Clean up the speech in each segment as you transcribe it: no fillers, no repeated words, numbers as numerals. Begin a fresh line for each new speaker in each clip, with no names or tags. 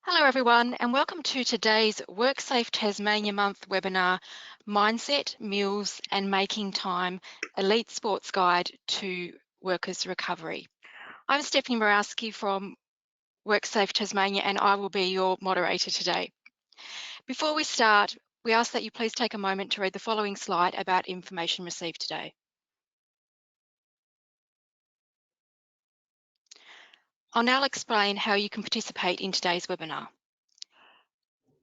Hello everyone and welcome to today's WorkSafe Tasmania Month webinar, Mindset, Meals and Making Time, Elite Sports Guide to Workers' Recovery. I'm Stephanie Morawski from WorkSafe Tasmania and I will be your moderator today. Before we start, we ask that you please take a moment to read the following slide about information received today. I'll now explain how you can participate in today's webinar.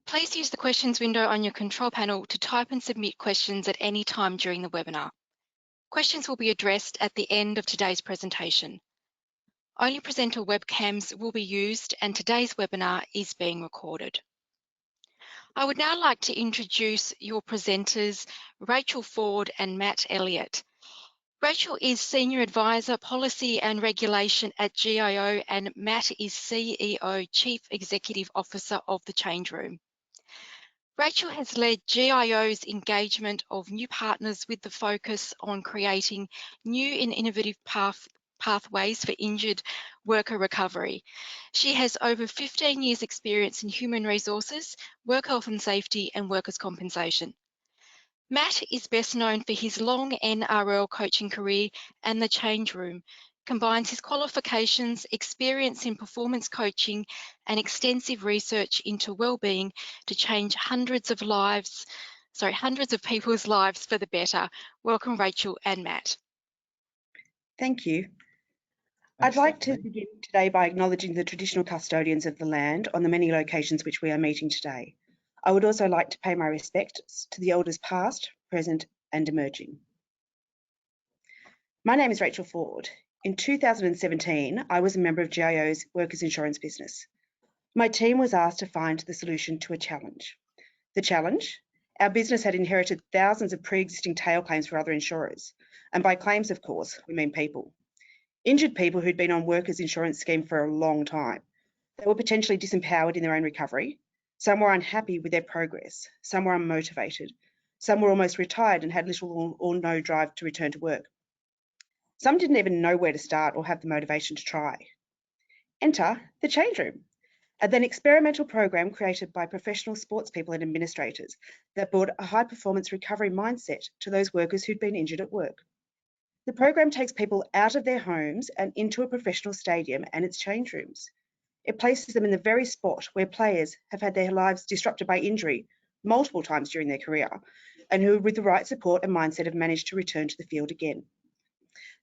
Please use the questions window on your control panel to type and submit questions at any time during the webinar. Questions will be addressed at the end of today's presentation. Only presenter webcams will be used and today's webinar is being recorded. I would now like to introduce your presenters, Rachael Ford and Matt Elliott. Rachael is Senior Advisor, Policy and Regulation at GIO and Matt is CEO, Chief Executive Officer of the Change Room. Rachael has led GIO's engagement of new partners with the focus on creating new and innovative pathways for injured worker recovery. She has over 15 years experience in human resources, work health and safety and workers' compensation. Matt is best known for his long NRL coaching career and the Change Room, combines his qualifications, experience in performance coaching and extensive research into wellbeing to change hundreds of people's lives for the better. Welcome, Rachael and Matt.
Thank you.
Thanks,
I'd like
Stephanie.
to begin today by acknowledging the traditional custodians of the land on the many locations which we are meeting today. I would also like to pay my respects to the elders past, present and emerging. My name is Rachael Ford. In 2017, I was a member of GIO's workers' insurance business. My team was asked to find the solution to a challenge. The challenge? Our business had inherited thousands of pre-existing tail claims for other insurers. And by claims, of course, we mean people. Injured people who'd been on workers' insurance scheme for a long time. They were potentially disempowered in their own recovery. Some were unhappy with their progress. Some were unmotivated. Some were almost retired and had little or no drive to return to work. Some didn't even know where to start or have the motivation to try. Enter the Change Room, an experimental program created by professional sports people and administrators that brought a high-performance recovery mindset to those workers who'd been injured at work. The program takes people out of their homes and into a professional stadium and its change rooms. It places them in the very spot where players have had their lives disrupted by injury multiple times during their career and who, with the right support and mindset, have managed to return to the field again.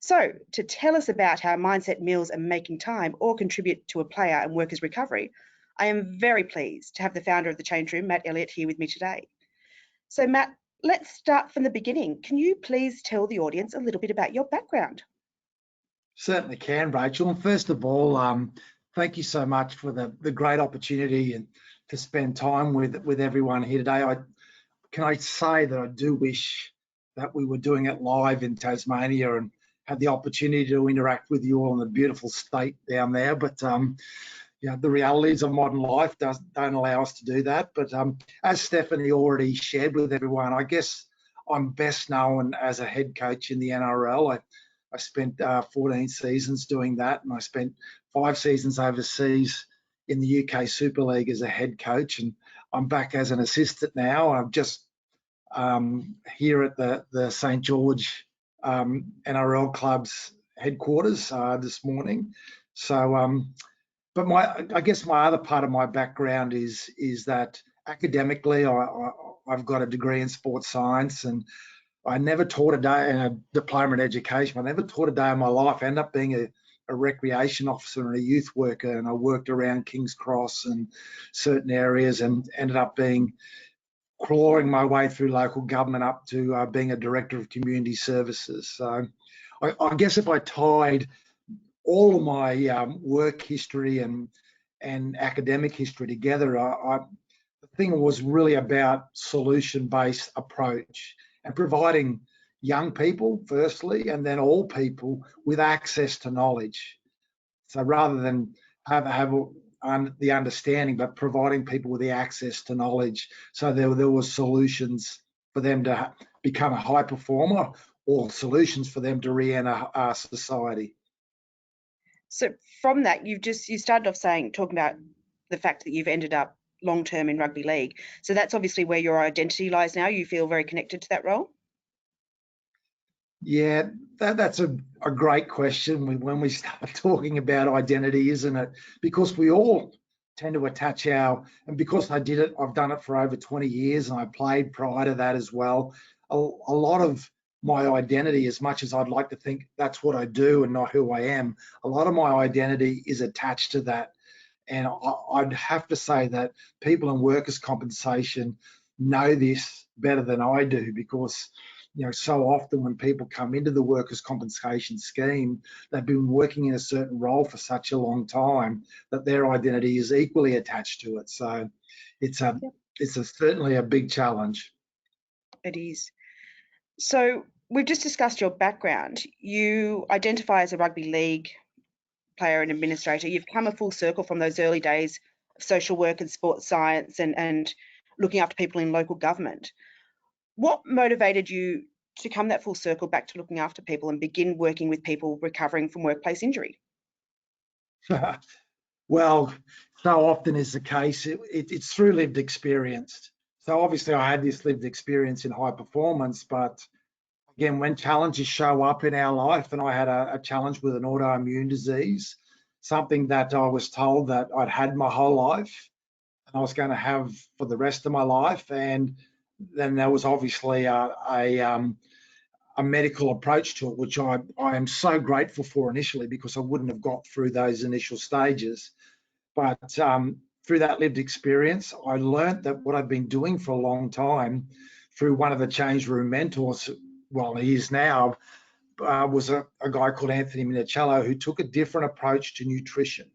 So, to tell us about how mindset, meals and making time all contribute to a player and workers' recovery, I am very pleased to have the founder of the Change Room, Matt Elliott, here with me today. So, Matt, let's start from the beginning. Can you please tell the audience a little bit about your background?
Certainly can, Rachael. And first of all, thank you so much for the great opportunity and to spend time with everyone here today. Can I say that I do wish that we were doing it live in Tasmania and had the opportunity to interact with you all in the beautiful state down there. But yeah, the realities of modern life don't allow us to do that. But as Stephanie already shared with everyone, I guess I'm best known as a head coach in the NRL. I spent 14 seasons doing that, and I spent 5 seasons overseas in the UK Super League as a head coach, and I'm back as an assistant now. I'm just here at the St George NRL club's headquarters this morning. So, but I guess my other part of my background is that academically, I've got a degree in sports science, and I never taught a day in a diploma in education. I never taught a day in my life. I ended up being a recreation officer and a youth worker, and I worked around King's Cross and certain areas, and ended up clawing my way through local government up to being a director of community services. So I guess if I tied all of my work history and academic history together, the thing was really about solution-based approach and providing young people, firstly, and then all people with access to knowledge. So rather than have the understanding, but providing people with the access to knowledge, so there was solutions for them to become a high performer or solutions for them to re-enter our society.
So from that, you started off talking about the fact that you've ended up long-term in rugby league. So that's obviously where your identity lies now. You feel very connected to that role?
Yeah, that's a great question when we start talking about identity, isn't it? Because we all tend to attach and because I've done it for over 20 years and I played prior to that as well. A lot of my identity, as much as I'd like to think that's what I do and not who I am, a lot of my identity is attached to that. And I'd have to say that people in workers' compensation know this better than I do, because so often when people come into the workers' compensation scheme, they've been working in a certain role for such a long time that their identity is equally attached to it. So it's certainly a big challenge.
It is. So we've just discussed your background. You identify as a rugby league player and administrator. You've come a full circle from those early days of social work and sports science and looking after people in local government. What motivated you to come that full circle back to looking after people and begin working with people recovering from workplace injury?
Well, so often is the case, it's through lived experience. So obviously I had this lived experience in high performance, but again, when challenges show up in our life, and I had a challenge with an autoimmune disease, something that I was told that I'd had my whole life and I was going to have for the rest of my life. And then there was obviously a medical approach to it, which I am so grateful for initially, because I wouldn't have got through those initial stages. But through that lived experience, I learned that what I'd been doing for a long time through one of the change room mentors, well, he is now, was a guy called Anthony Minicello, who took a different approach to nutrition.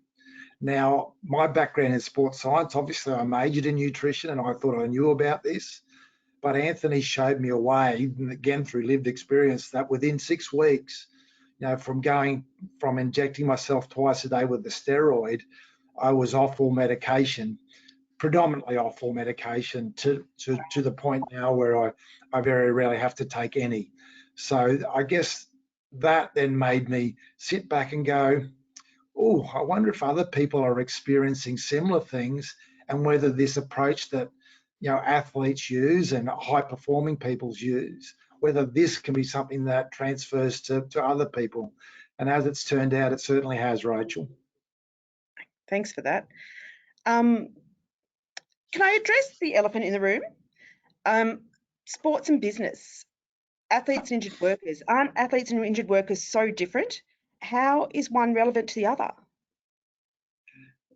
Now, my background in sports science, obviously I majored in nutrition and I thought I knew about this, but Anthony showed me a way, again through lived experience, that within 6 weeks, from injecting myself twice a day with the steroid, I was off all medication, predominantly off all medication, to the point now where I very rarely have to take any. So I guess that then made me sit back and go, oh, I wonder if other people are experiencing similar things, and whether this approach that athletes use and high performing people use, whether this can be something that transfers to other people. And as it's turned out, it certainly has, Rachel.
Thanks for that. Can I address the elephant in the room? Sports and business, athletes and injured workers. Aren't athletes and injured workers so different? How is one relevant to the other?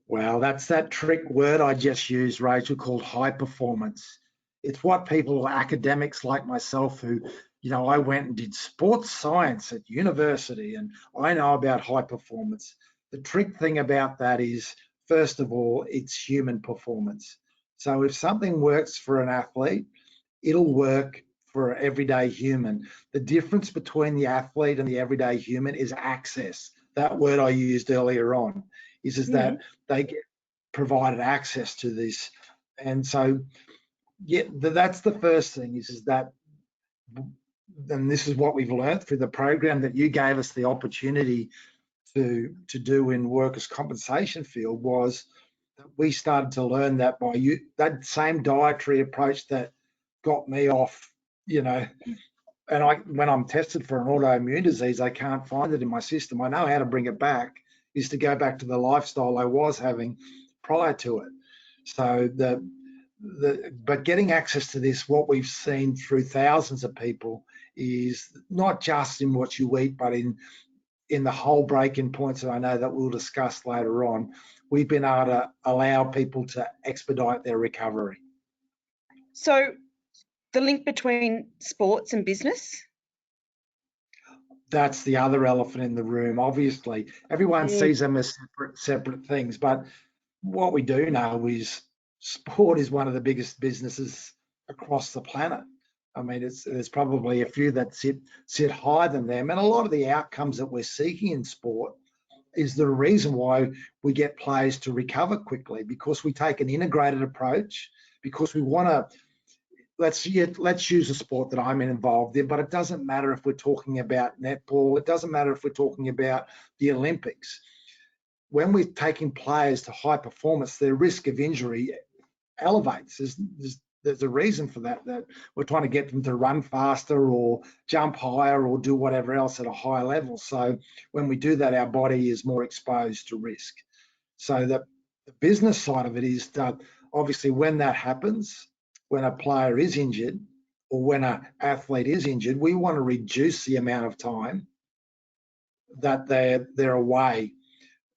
Well, that's that trick word I just used, Rachel, called high performance. It's what people, academics like myself, who, I went and did sports science at university, and I know about high performance. The trick thing about that is, first of all, it's human performance. So if something works for an athlete, it'll work for an everyday human. The difference between the athlete and the everyday human is access. That word I used earlier on is that they get provided access to this. And so, yeah, that's the first thing is that, and this is what we've learned through the program that you gave us the opportunity to do in workers' compensation field, was that we started to learn that that same dietary approach that got me off, and when I'm tested for an autoimmune disease, I can't find it in my system. I know how to bring it back, is to go back to the lifestyle I was having prior to it. So but getting access to this, what we've seen through thousands of people, is not just in what you eat, but in the whole break-in points that I know that we'll discuss later on. We've been able to allow people to expedite their recovery.
So the link between sports and business?
That's the other elephant in the room. Obviously, everyone sees them as separate things, but what we do know is sport is one of the biggest businesses across the planet. I mean, there's probably a few that sit higher than them, and a lot of the outcomes that we're seeking in sport is the reason why we get players to recover quickly, because we take an integrated approach, because we want to. Let's use a sport that I'm involved in, but it doesn't matter if we're talking about netball. It doesn't matter if we're talking about the Olympics. when we're taking players to high performance, their risk of injury elevates. There's a reason for that we're trying to get them to run faster or jump higher or do whatever else at a higher level. So when we do that, our body is more exposed to risk. So the business side of it is that obviously when that happens, when a player is injured or when an athlete is injured, we want to reduce the amount of time that they're away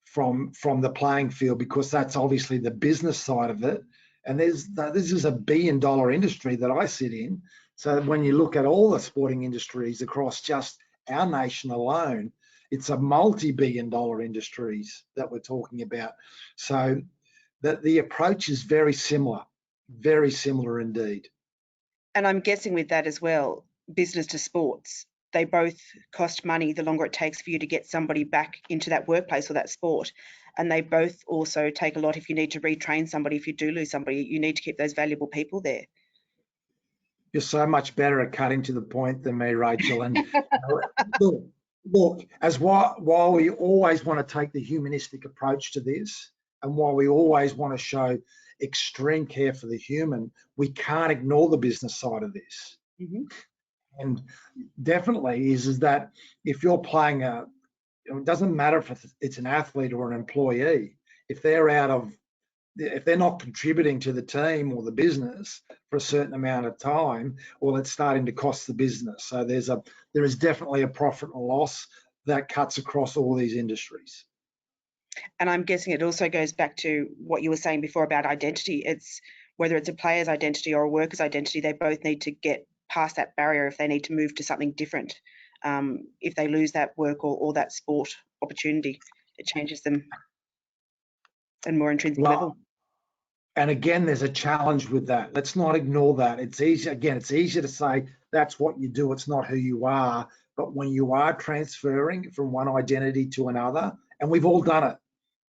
from the playing field, because that's obviously the business side of it. And this is a $1 billion industry that I sit in. So when you look at all the sporting industries across just our nation alone, it's a multi-billion dollar industries that we're talking about. So that the approach is very similar indeed.
And I'm guessing with that as well, business to sports, they both cost money the longer it takes for you to get somebody back into that workplace or that sport. And they both also take a lot if you need to retrain somebody. If you do lose somebody, you need to keep those valuable people there.
You're so much better at cutting to the point than me, Rachel. And look, as while we always want to take the humanistic approach to this, and while we always want to show extreme care for the human, we can't ignore the business side of this.
Mm-hmm.
And definitely is that if you're playing it doesn't matter if it's an athlete or an employee, if they're not contributing to the team or the business for a certain amount of time, well, it's starting to cost the business. So there is definitely a profit and loss that cuts across all these industries.
And I'm guessing it also goes back to what you were saying before about identity. It's whether it's a player's identity or a worker's identity, they both need to get past that barrier if they need to move to something different. If they lose that work or that sport opportunity, it changes them at a more intrinsic level.
And again, there's a challenge with that. Let's not ignore that. It's easy. Again, it's easier to say that's what you do. It's not who you are. But when you are transferring from one identity to another, and we've all done it.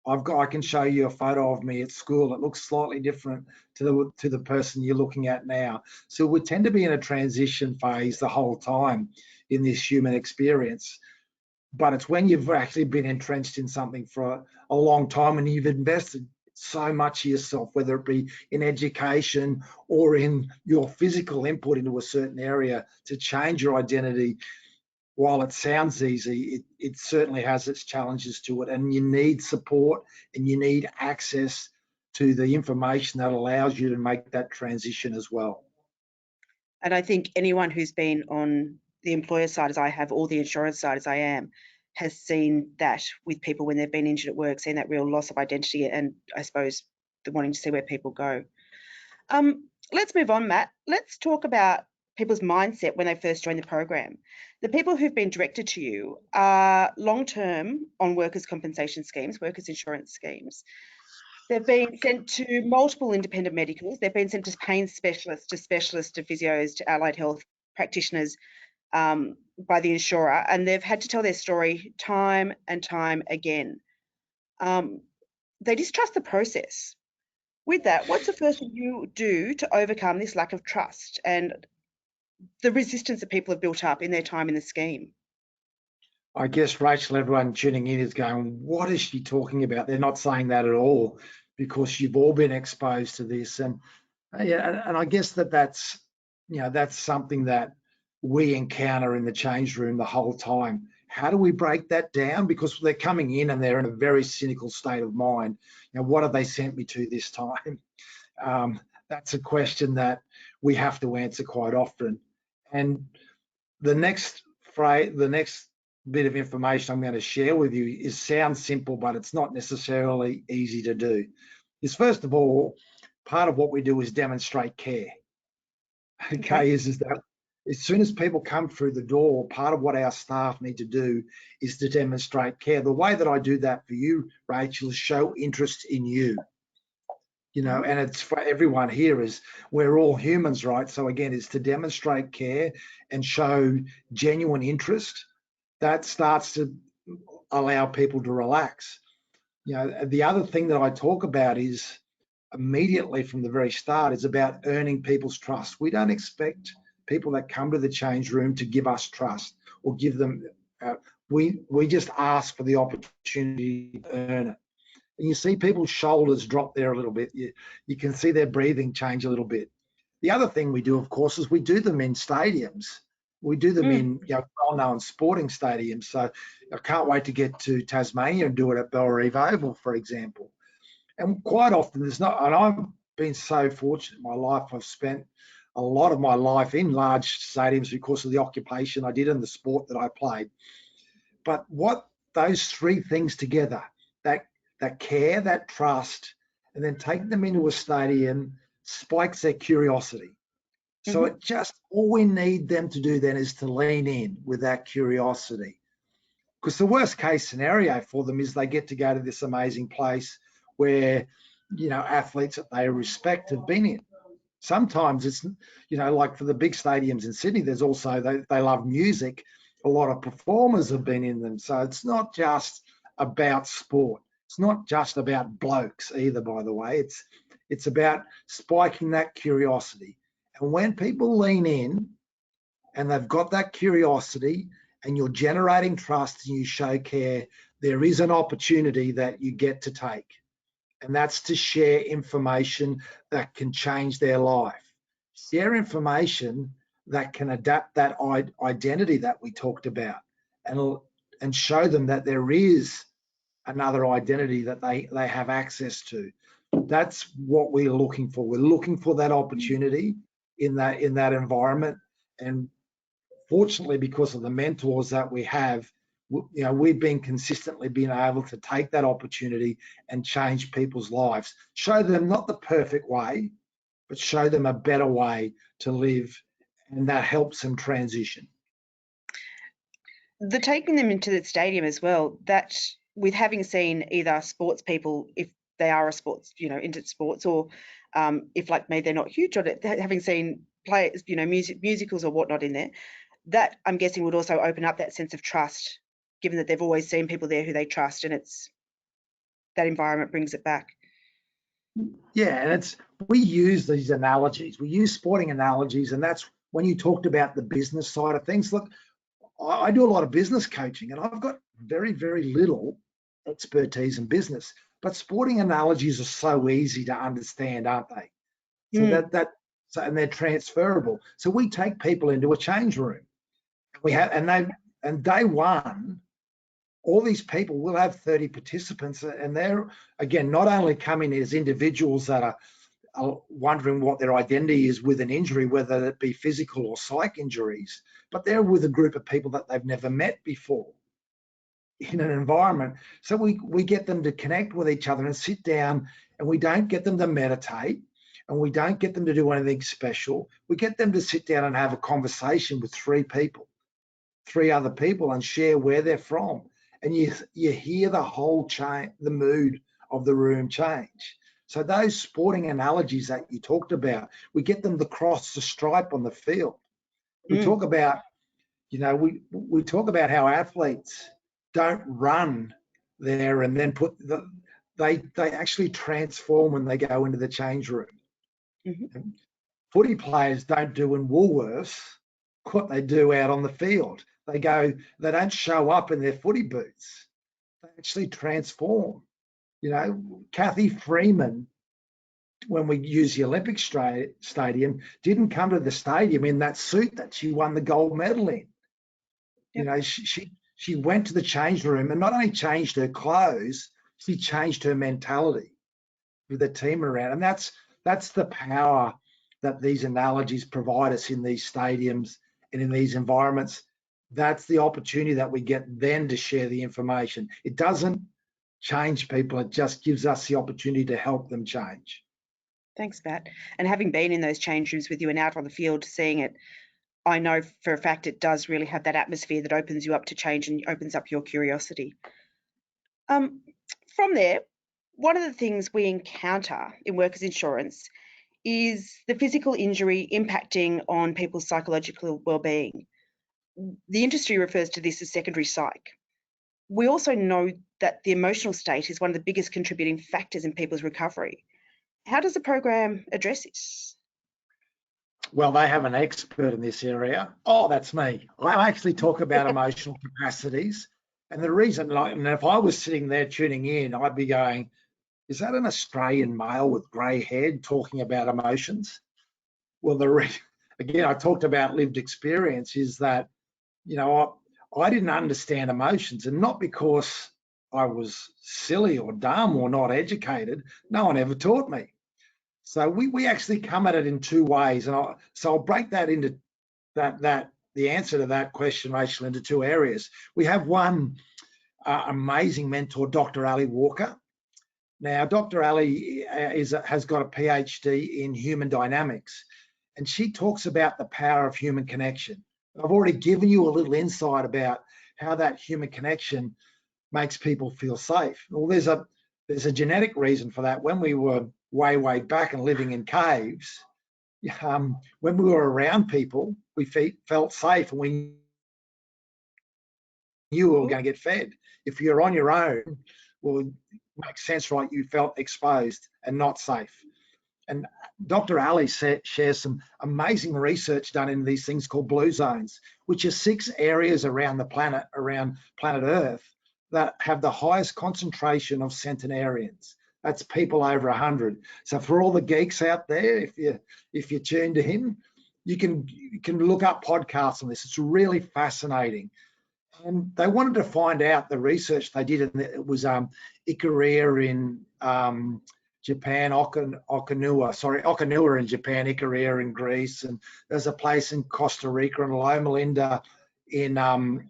I can show you a photo of me at school. It looks slightly different to the person you're looking at now. So we tend to be in a transition phase the whole time in this human experience. But it's when you've actually been entrenched in something for a long time and you've invested so much of yourself, whether it be in education or in your physical input into a certain area to change your identity. While it sounds easy, it certainly has its challenges to it, and you need support and you need access to the information that allows you to make that transition as well.
And I think anyone who's been on the employer side, as I have, or the insurance side, as I am, has seen that with people when they've been injured at work, seen that real loss of identity, and I suppose the wanting to see where people go. Let's move on, Matt. Let's talk about people's mindset when they first join the program. The people who've been directed to you are long-term on workers' compensation schemes, workers' insurance schemes. They've been sent to multiple independent medicals. They've been sent to pain specialists, to physios, to allied health practitioners by the insurer, and they've had to tell their story time and time again. They distrust the process. With that, what's the first thing you do to overcome this lack of trust and the resistance that people have built up in their time in the scheme?
I guess, Rachel, everyone tuning in is going, what is she talking about? They're not saying that at all, because you've all been exposed to this. And I guess that's something that we encounter in the change room the whole time. How do we break that down? Because they're coming in and they're in a very cynical state of mind. What have they sent me to this time? That's a question that we have to answer quite often. And the next bit of information I'm going to share with you sounds simple, but it's not necessarily easy to do. Is first of all, part of what we do is demonstrate care. Okay, is that as soon as people come through the door, part of what our staff need to do is to demonstrate care. The way that I do that for you, Rachel, is show interest in you. And it's for everyone here, is we're all humans, right? So again, it's to demonstrate care and show genuine interest. That starts to allow people to relax. The other thing that I talk about is immediately from the very start is about earning people's trust. We don't expect people that come to the change room to give us trust or give them, we just ask for the opportunity to earn it. And you see people's shoulders drop there a little bit. You can see their breathing change a little bit. The other thing we do, of course, is we do them in stadiums. We do them in well-known sporting stadiums. So I can't wait to get to Tasmania and do it at Bellerive Oval, for example. And quite often there's not, and I've been so fortunate in my life, I've spent a lot of my life in large stadiums because of the occupation I did and the sport that I played. But what those three things together, that care, that trust, and then taking them into a stadium spikes their curiosity. So it just, all we need them to do then is to lean in with that curiosity. Because the worst case scenario for them is they get to go to this amazing place where, athletes that they respect have been in. Sometimes it's, like for the big stadiums in Sydney, there's also, they love music. A lot of performers have been in them. So it's not just about sport. It's not just about blokes either, by the way. It's about spiking that curiosity. And when people lean in and they've got that curiosity and you're generating trust and you show care, there is an opportunity that you get to take. And that's to share information that can change their life. Share information that can adapt that identity that we talked about and show them that there is another identity that they have access to. That's what we're looking for. We're looking for that opportunity in that environment. And fortunately, because of the mentors that we have, we've been consistently being able to take that opportunity and change people's lives. Show them not the perfect way, but show them a better way to live, and that helps them transition.
The taking them into the stadium as well, that with having seen either sports people, if they are a sports, into sports, or if like me, they're not huge on it, having seen players, musicals or whatnot in there, that I'm guessing would also open up that sense of trust, given that they've always seen people there who they trust, and it's that environment brings it back.
Yeah, and we use these analogies. We use sporting analogies, and that's when you talked about the business side of things. Look, I do a lot of business coaching, and I've got very, very little expertise in business. But sporting analogies are so easy to understand, aren't they? So and they're transferable. So we take people into a change room. And day one, all these people will have 30 participants, and they're, again, not only coming as individuals that are wondering what their identity is with an injury, whether it be physical or psych injuries, but they're with a group of people that they've never met before in an environment. So we get them to connect with each other and sit down, and we don't get them to meditate, and we don't get them to do anything special. We get them to sit down and have a conversation with three other people, and share where they're from. And you hear the whole the mood of the room change. So those sporting analogies that you talked about, we get them to cross the stripe on the field. We talk about, we talk about how athletes don't run there and then they actually transform when they go into the change room. Footy players don't do in Woolworths what they do out on the field. They don't show up in their footy boots. They actually transform. Kathy Freeman, when we use the Olympic Stadium, didn't come to the stadium in that suit that she won the gold medal in. Yep. She went to the change room and not only changed her clothes, she changed her mentality with the team around. And that's the power that these analogies provide us in these stadiums and in these environments. That's the opportunity that we get then to share the information. It doesn't change people. It just gives us the opportunity to help them change.
Thanks, Matt. And having been in those change rooms with you and out on the field seeing it, I know for a fact it does really have that atmosphere that opens you up to change and opens up your curiosity. From there, one of the things we encounter in workers' insurance is the physical injury impacting on people's psychological well-being. The industry refers to this as secondary psych. We also know that the emotional state is one of the biggest contributing factors in people's recovery. How does the program address this?
Well, they have an expert in this area. Oh, that's me. I actually talk about emotional capacities. And the reason, and if I was sitting there tuning in, I'd be going, is that an Australian male with grey hair talking about emotions? Well, again, I talked about lived experience, is that, you know, I didn't understand emotions, and not because I was silly or dumb or not educated. No one ever taught me. So we actually come at it in two ways, and I'll break that into the answer to that question, Rachel, into two areas. We have one amazing mentor, Dr. Ali Walker. Now, Dr. Ali has got a PhD in human dynamics, and she talks about the power of human connection. I've already given you a little insight about how that human connection makes people feel safe. Well, there's a genetic reason for that. When we were way back and living in caves, when we were around people, we felt safe, and we knew we were going to get fed. If you're on your own, well, it makes sense, right? You felt exposed and not safe. And Dr. Ali shares some amazing research done in these things called blue zones, which are 6 areas around the planet, around planet Earth, that have the highest concentration of centenarians. That's people over 100. So for all the geeks out there, if you tune to him, you can look up podcasts on this. It's really fascinating. And they wanted to find out the research they did, and it was Ikaria in Japan, Okinawa in Japan, Ikaria in Greece, and there's a place in Costa Rica, and Loma Linda in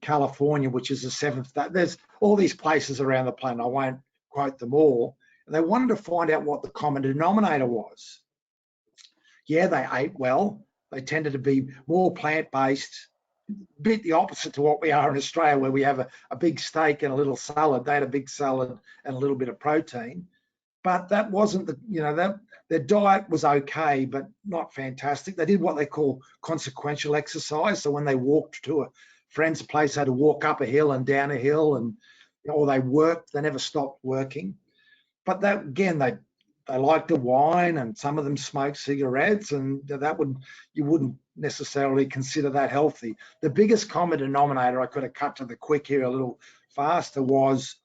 California, which is the 7th. There's all these places around the planet. I won't quote them all. And they wanted to find out what the common denominator was. Yeah, they ate well. They tended to be more plant-based, bit the opposite to what we are in Australia, where we have a big steak and a little salad. They had a big salad and a little bit of protein. But that wasn't their diet was okay, but not fantastic. They did what they call consequential exercise. So when they walked to a friend's place, they had to walk up a hill and down a hill, or they worked. They never stopped working. But that, again, they liked the wine, and some of them smoked cigarettes, and you wouldn't necessarily consider that healthy. The biggest common denominator, I could have cut to the quick here a little faster, was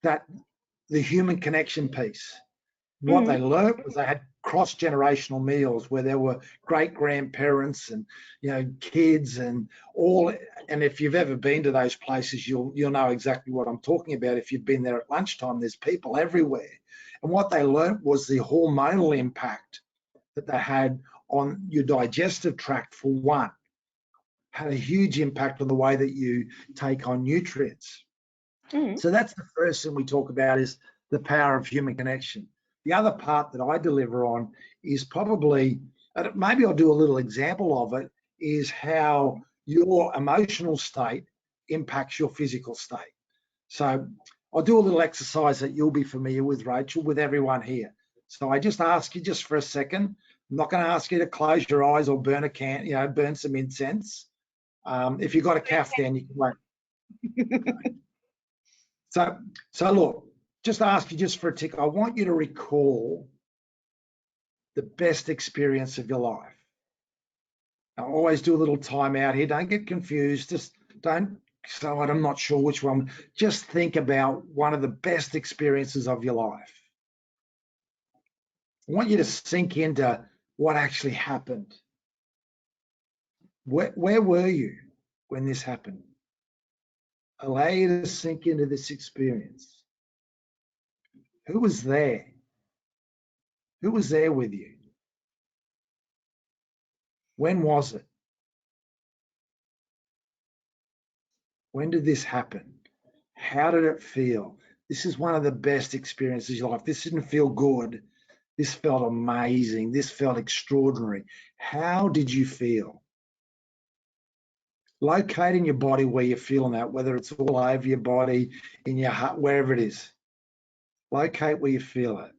that the human connection piece. What they learned was they had cross-generational meals where there were great-grandparents and, kids and all. And if you've ever been to those places, you'll know exactly what I'm talking about. If you've been there at lunchtime, there's people everywhere. And what they learned was the hormonal impact that they had on your digestive tract, for one, had a huge impact on the way that you take on nutrients. So that's the first thing we talk about, is the power of human connection. The other part that I deliver on is probably, maybe I'll do a little example of it, is how your emotional state impacts your physical state. So I'll do a little exercise that you'll be familiar with, Rachel, with everyone here. So I just ask you just for a second. I'm not going to ask you to close your eyes or burn burn some incense. If you've got a caftan, you can wait. So look, just ask you just for a tick. I want you to recall the best experience of your life. I always do a little time out here. Don't get confused. Just don't. So I'm not sure which one. Just think about one of the best experiences of your life. I want you to sink into what actually happened. Where were you when this happened? Allow you to sink into this experience. Who was there? Who was there with you? When was it? When did this happen? How did it feel? This is one of the best experiences of your life. This didn't feel good. This felt amazing. This felt extraordinary. How did you feel? Locate in your body where you're feeling that, whether it's all over your body, in your heart, wherever it is. Locate where you feel it.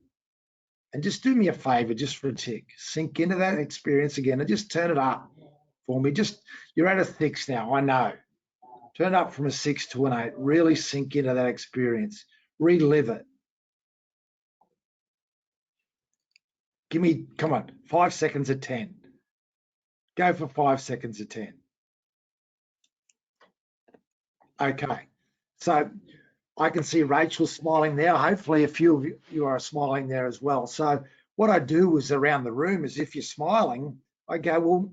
And just do me a favor, just for a tick. Sink into that experience again and just turn it up for me. You're at a 6 now, I know. Turn up from a 6 to an 8. Really sink into that experience. Relive it. Give me, come on, 5 seconds of 10. Go for 5 seconds of 10. Okay. So I can see Rachel smiling there. Hopefully a few of you are smiling there as well. So what I do is around the room is if you're smiling, I go, well,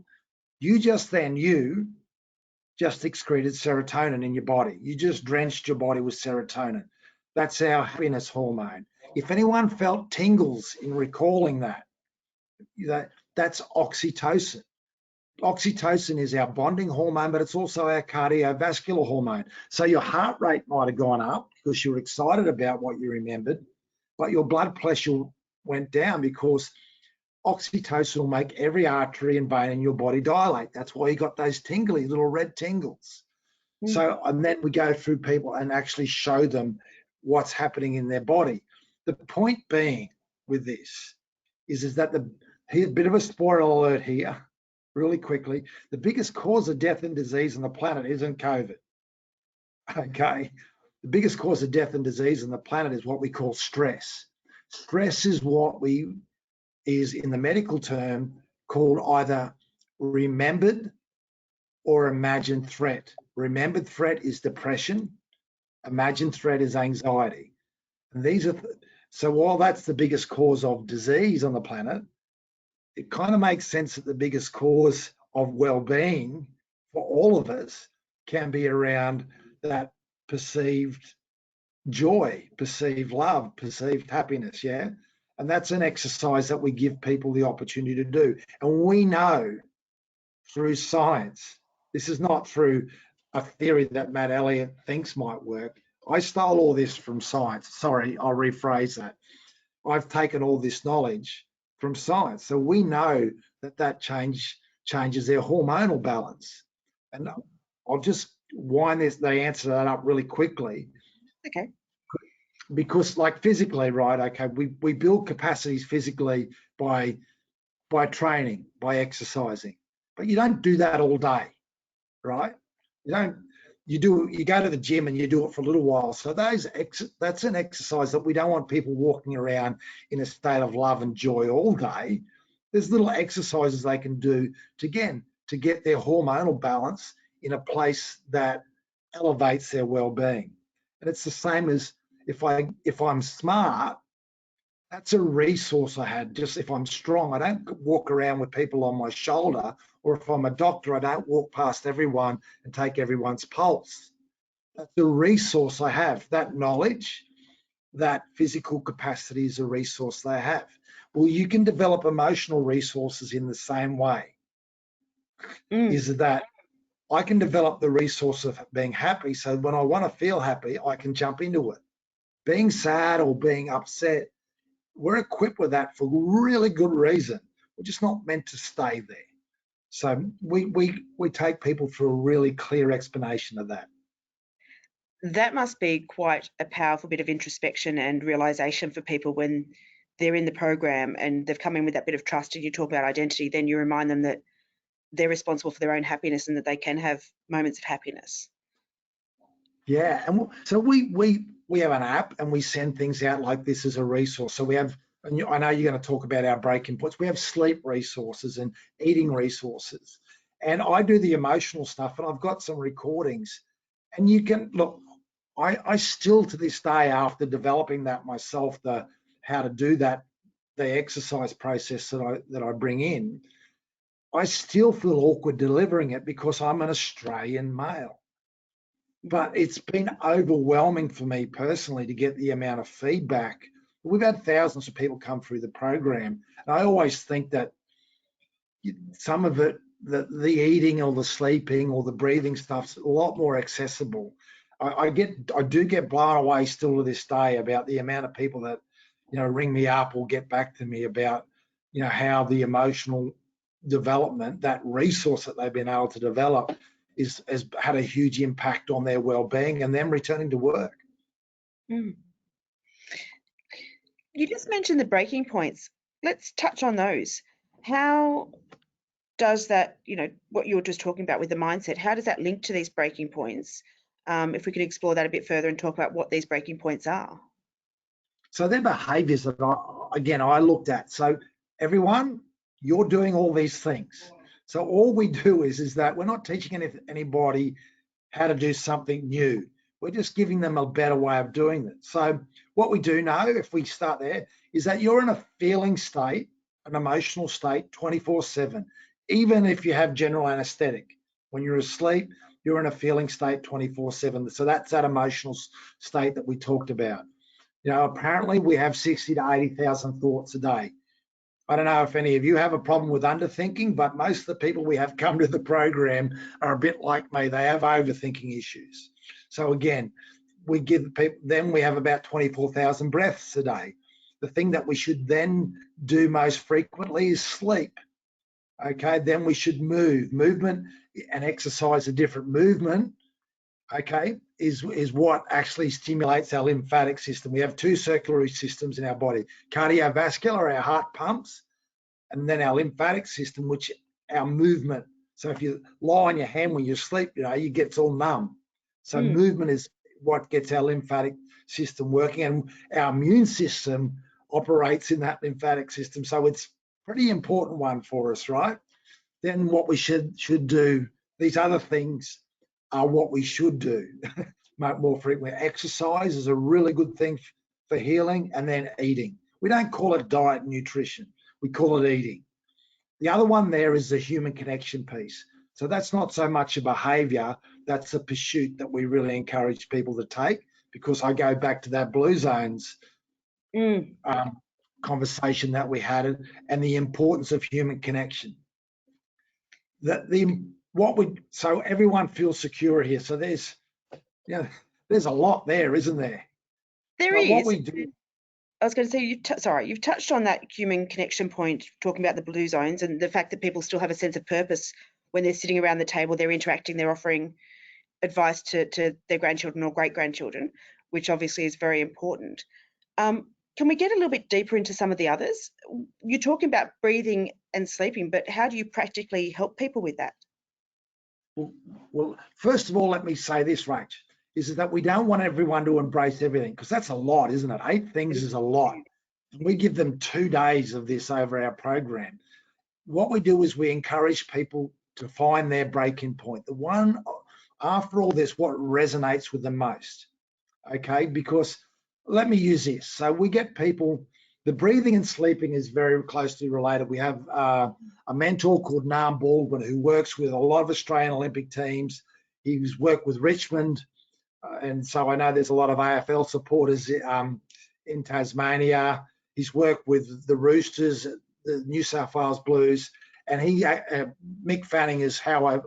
you just excreted serotonin in your body. You just drenched your body with serotonin. That's our happiness hormone. If anyone felt tingles in recalling that, that's oxytocin. Oxytocin is our bonding hormone, but it's also our cardiovascular hormone. So your heart rate might have gone up because you were excited about what you remembered, but your blood pressure went down because oxytocin will make every artery and vein in your body dilate. That's why you got those tingly little red tingles. So, and then we go through people and actually show them what's happening in their body. The point being with this is that here's a bit of a spoiler alert here, really quickly. The biggest cause of death and disease on the planet isn't COVID. Okay. The biggest cause of death and disease on the planet is what we call stress. Stress is is in the medical term called either remembered or imagined threat. Remembered threat is depression. Imagined threat is anxiety. And so while that's the biggest cause of disease on the planet, it kind of makes sense that the biggest cause of well-being for all of us can be around that perceived joy, perceived love, perceived happiness, yeah? And that's an exercise that we give people the opportunity to do. And we know through science, this is not through a theory that Matt Elliott thinks might work. I stole all this from science. Sorry, I'll rephrase that. I've taken all this knowledge from science. So we know that changes their hormonal balance. And I'll just wind the answer that up really quickly.
Okay.
Because like physically, right, okay, we build capacities physically by training, by exercising, but you don't do that all day, right? You go to the gym and you do it for a little while. So that's an exercise that we don't want people walking around in a state of love and joy all day. There's little exercises they can do to get their hormonal balance in a place that elevates their well-being. And it's the same as if I'm smart, that's a resource I had. Just if I'm strong, I don't walk around with people on my shoulder, or if I'm a doctor, I don't walk past everyone and take everyone's pulse. That's a resource I have. That knowledge, that physical capacity is a resource they have. Well, you can develop emotional resources in the same way. Is that I can develop the resource of being happy. So when I want to feel happy, I can jump into it. Being sad or being upset, we're equipped with that for really good reason. We're just not meant to stay there. So we take people through a really clear explanation of that.
That must be quite a powerful bit of introspection and realization for people when they're in the program and they've come in with that bit of trust and you talk about identity, then you remind them that they're responsible for their own happiness and that they can have moments of happiness.
Yeah, and so we have an app and we send things out like this as a resource. So we have, and I know you're going to talk about our breaking points. We have sleep resources and eating resources. And I do the emotional stuff, and I've got some recordings. And you can look, I still to this day, after developing that myself, how to do that, the exercise process that I bring in, I still feel awkward delivering it because I'm an Australian male. But it's been overwhelming for me personally to get the amount of feedback. We've had thousands of people come through the program. And I always think that some of it, the eating or the sleeping or the breathing stuff's a lot more accessible. I do get blown away still to this day about the amount of people that, ring me up or get back to me about, how the emotional development, that resource that they've been able to develop has had a huge impact on their well-being and them returning to work.
You just mentioned the breaking points. Let's touch on those. How does that, what you were just talking about with the mindset, how does that link to these breaking points? If we could explore that a bit further and talk about what these breaking points are.
So they're behaviors that I looked at. So everyone, you're doing all these things. So all we do is that we're not teaching anybody how to do something new. We're just giving them a better way of doing it. So what we do know, if we start there, is that you're in a feeling state, an emotional state 24/7, even if you have general anesthetic. When you're asleep, you're in a feeling state 24/7. So that's that emotional state that we talked about. You know, apparently we have 60 to 80,000 thoughts a day. I don't know if any of you have a problem with underthinking, but most of the people we have come to the program are a bit like me. They have overthinking issues. So again, we give people, then we have about 24,000 breaths a day. The thing that we should then do most frequently is sleep. Okay, then we should move. Movement and exercise, a different movement, okay, is what actually stimulates our lymphatic system. We have two circulatory systems in our body: cardiovascular, our heart pumps, and then our lymphatic system, which our movement. So if you lie on your hand when you sleep, you know, you get all numb. So movement is what gets our lymphatic system working, and our immune system operates in that lymphatic system. So it's a pretty important one for us, right? Then what we should do, these other things are what we should do more frequently. Exercise is a really good thing for healing, and then eating. We don't call it diet and nutrition. We call it eating. The other one there is the human connection piece. So that's not so much a behavior, that's a pursuit that we really encourage people to take, because I go back to that blue zones conversation that we had, and the importance of human connection. So everyone feels secure here. So there's a lot there, isn't there?
There
but
is.
What we do,
I was going to say, you've touched on that human connection point, talking about the blue zones and the fact that people still have a sense of purpose when they're sitting around the table, they're interacting, they're offering advice to their grandchildren or great-grandchildren, which obviously is very important. Can we get a little bit deeper into some of the others? You're talking about breathing and sleeping, but how do you practically help people with that?
Well, first of all, let me say this, Rach, is that we don't want everyone to embrace everything, because that's a lot, isn't it? 8 things is a lot. And we give them 2 days of this over our program. What we do is we encourage people to find their break-in point, the one after all this, what resonates with them most, okay? Because let me use this. So we get people, the breathing and sleeping is very closely related. We have a mentor called Nam Baldwin who works with a lot of Australian Olympic teams. He's worked with Richmond, and so I know there's a lot of AFL supporters in Tasmania. He's worked with the Roosters, the New South Wales Blues, and Mick Fanning is how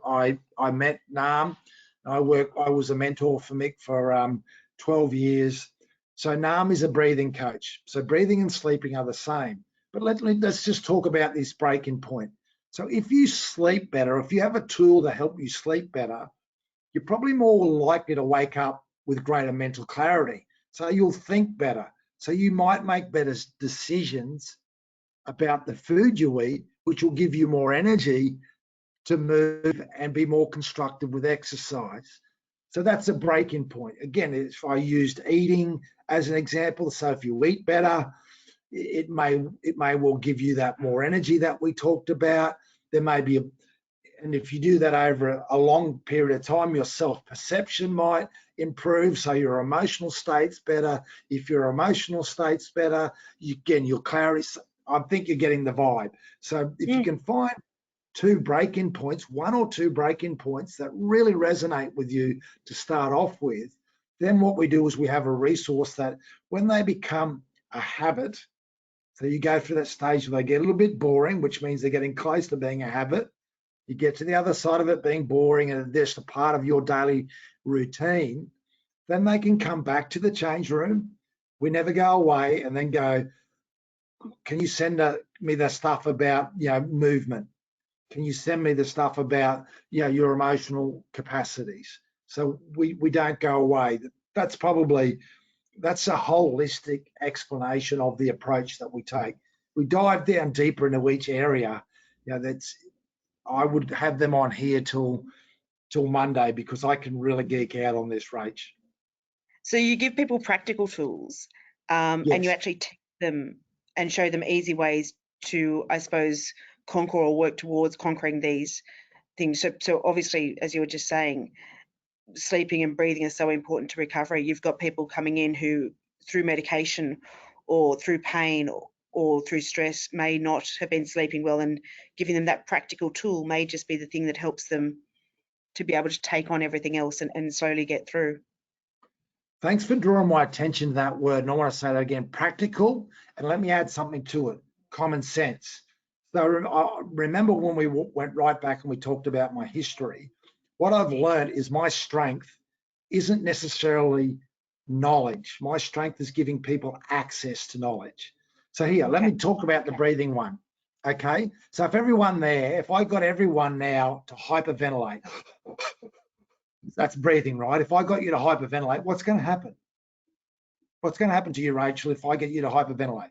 I met Nam. I was a mentor for Mick for 12 years. So Nam is a breathing coach. So breathing and sleeping are the same. But let's just talk about this break-in point. So if you sleep better, if you have a tool to help you sleep better, you're probably more likely to wake up with greater mental clarity. So you'll think better. So you might make better decisions about the food you eat, which will give you more energy to move and be more constructive with exercise. So that's a break-in point. Again, if I used eating as an example, so if you eat better, it may well give you that more energy that we talked about. There may be and if you do that over a long period of time, your self-perception might improve, so your emotional state's better. If your emotional state's better, your clarity, I think you're getting the vibe. So if you can find 2 break-in points, 1 or 2 break-in points that really resonate with you to start off with, then what we do is we have a resource that when they become a habit, so you go through that stage where they get a little bit boring, which means they're getting close to being a habit. You get to the other side of it being boring and just a part of your daily routine, then they can come back to the change room. We never go away and then go, can you send me the stuff about movement? Can you send me the stuff about your emotional capacities? So we don't go away. That's a holistic explanation of the approach that we take. We dive down deeper into each area. I would have them on here till Monday, because I can really geek out on this, Rach.
So you give people practical tools,
Yes.
and you actually teach them and show them easy ways to, I suppose, conquer or work towards conquering these things. So obviously, as you were just saying, sleeping and breathing are so important to recovery. You've got people coming in who, through medication or through pain or through stress, may not have been sleeping well, and giving them that practical tool may just be the thing that helps them to be able to take on everything else and slowly get through.
Thanks for drawing my attention to that word. And I want to say that again, practical, and let me add something to it, common sense. So I remember when we went right back and we talked about my history, what I've learned is my strength isn't necessarily knowledge. My strength is giving people access to knowledge. So here, let me talk about the breathing one. Okay, so if I got everyone now to hyperventilate, that's breathing, right? If I got you to hyperventilate, what's going to happen? What's going to happen to you, Rachel, if I get you to hyperventilate?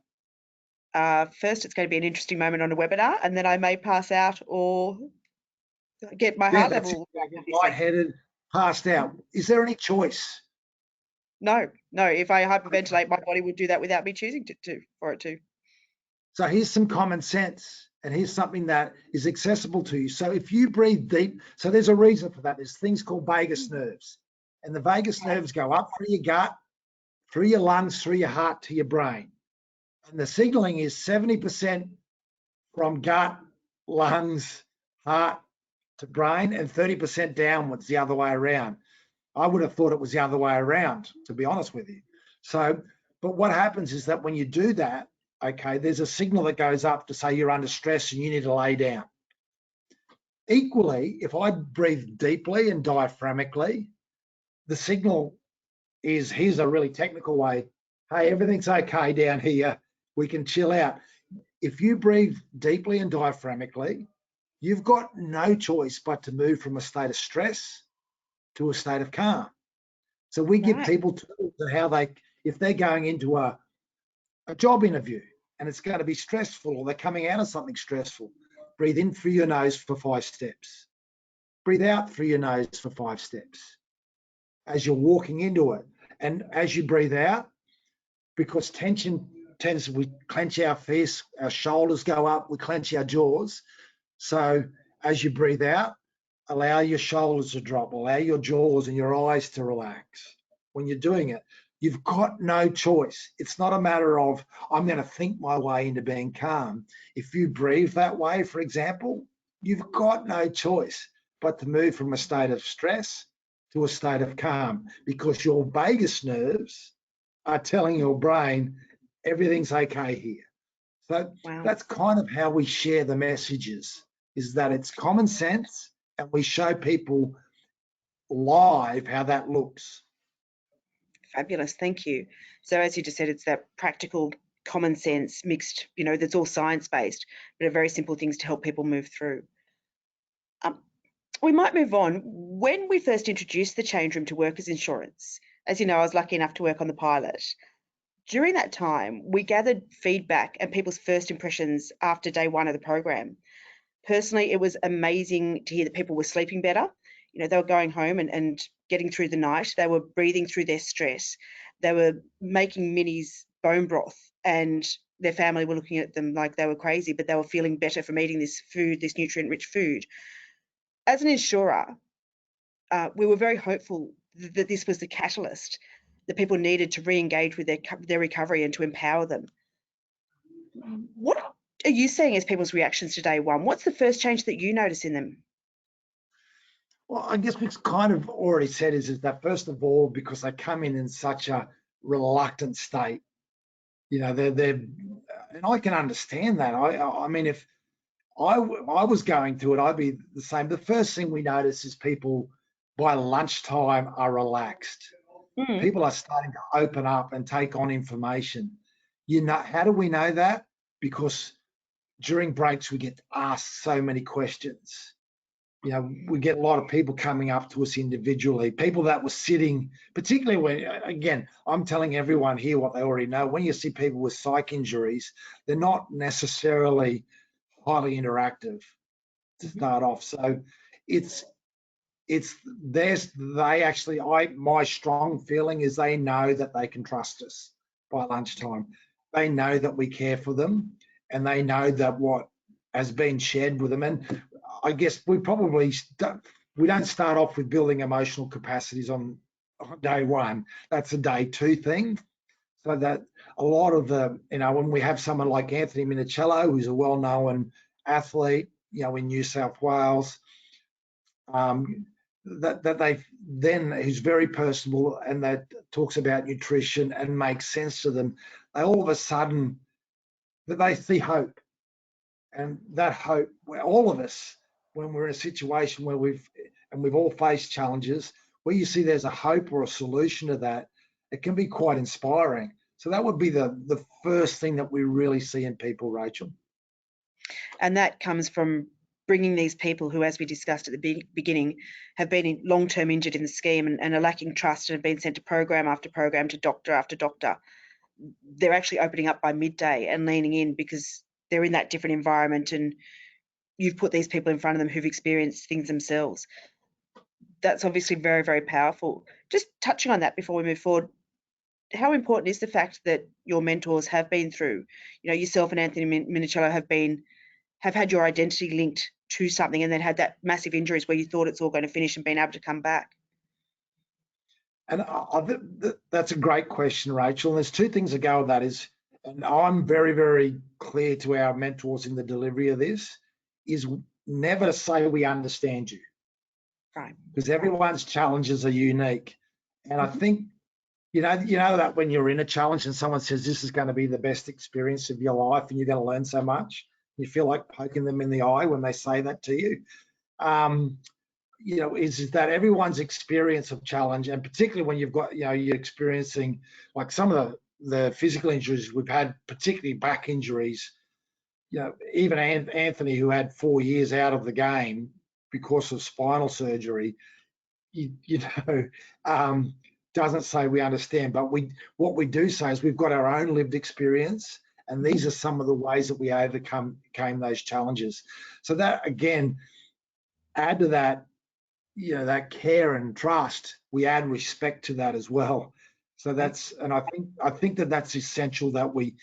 First, it's going to be an interesting moment on a webinar, and then I may pass out or get my heart level.
Lightheaded, passed out. Is there any choice?
No. If I hyperventilate, my body would do that without me choosing for it to.
So here's some common sense, and here's something that is accessible to you. So if you breathe deep, so there's a reason for that. There's things called vagus nerves, and the vagus nerves go up through your gut, through your lungs, through your heart to your brain. And the signaling is 70% from gut, lungs, heart to brain, and 30% downwards the other way around. I would have thought it was the other way around, to be honest with you. So, but what happens is that when you do that, okay, there's a signal that goes up to say you're under stress and you need to lay down. Equally, if I breathe deeply and diaphragmically, the signal is, here's a really technical way, hey, everything's okay down here, we can chill out. If you breathe deeply and diaphragmically, you've got no choice but to move from a state of stress to a state of calm. So we give people tools on how they, if they're going into a job interview and it's going to be stressful, or they're coming out of something stressful, breathe in through your nose for 5 steps. Breathe out through your nose for 5 steps as you're walking into it. And as you breathe out, because tension tends, we clench our fists, our shoulders go up, we clench our jaws. So as you breathe out, allow your shoulders to drop, allow your jaws and your eyes to relax. When you're doing it, you've got no choice. It's not a matter of, I'm going to think my way into being calm. If you breathe that way, for example, you've got no choice but to move from a state of stress to a state of calm, because your vagus nerves are telling your brain everything's okay here. So that's kind of how we share the messages, is that it's common sense, and we show people live how that looks.
Fabulous, thank you. So as you just said, it's that practical common sense mixed, that's all science-based, but are very simple things to help people move through. We might move on. When we first introduced the change room to workers insurance, as you know, I was lucky enough to work on the pilot. During that time, we gathered feedback and people's first impressions after day 1 of the program. Personally, it was amazing to hear that people were sleeping better. They were going home and getting through the night. They were breathing through their stress. They were making Minnie's bone broth, and their family were looking at them like they were crazy, but they were feeling better from eating this food, this nutrient-rich food. As an insurer, we were very hopeful that this was the catalyst that people needed to re-engage with their recovery and to empower them. What are you seeing as people's reactions to day 1? What's the first change that you notice in them?
Well, I guess we've kind of already said is that, first of all, because they come in such a reluctant state, they're and I can understand that. I mean, if I was going through it, I'd be the same. The first thing we notice is people by lunchtime are relaxed. People are starting to open up and take on information. How do we know that? Because during breaks, we get asked so many questions. We get a lot of people coming up to us individually, people that were sitting, particularly when, again, I'm telling everyone here what they already know. When you see people with psych injuries, they're not necessarily highly interactive to start off. So my strong feeling is they know that they can trust us by lunchtime. They know that we care for them, and they know that what has been shared with them. And I guess we probably, we don't start off with building emotional capacities on day one. That's a day two thing. So that a lot of the, when we have someone like Anthony Minicello, who's a well-known athlete, in New South Wales, that they then, who's very personable and that talks about nutrition and makes sense to them, they all of a sudden, that they see hope. And that hope, all of us, when we're in a situation where we've all faced challenges, where you see there's a hope or a solution to that, it can be quite inspiring. So that would be the first thing that we really see in people, Rachel.
And that comes from bringing these people who, as we discussed at the beginning, have been long-term injured in the scheme and are lacking trust and have been sent to program after program, to doctor after doctor. They're actually opening up by midday and leaning in because they're in that different environment, and you've put these people in front of them who've experienced things themselves. That's obviously very, very powerful. Just touching on that before we move forward, how important is the fact that your mentors have been through, yourself and Anthony Minicello have had your identity linked to something and then had that massive injuries where you thought it's all going to finish and been able to come back?
And that's a great question, Rachel. And there's two things that go with that is, and I'm very, very clear to our mentors in the delivery of this, is never to say we understand you.
Right.
Because everyone's challenges are unique. And I think, you know that when you're in a challenge and someone says this is going to be the best experience of your life and you're going to learn so much, you feel like poking them in the eye when they say that to you. Is that everyone's experience of challenge, and particularly when you've got, you're experiencing like some of the physical injuries we've had, particularly back injuries, even Anthony, who had 4 years out of the game because of spinal surgery, doesn't say we understand, but what we do say is we've got our own lived experience, and these are some of the ways that we overcame those challenges. So that, again, add to that, that care and trust, we add respect to that as well. So that's, and I think that that's essential, that we,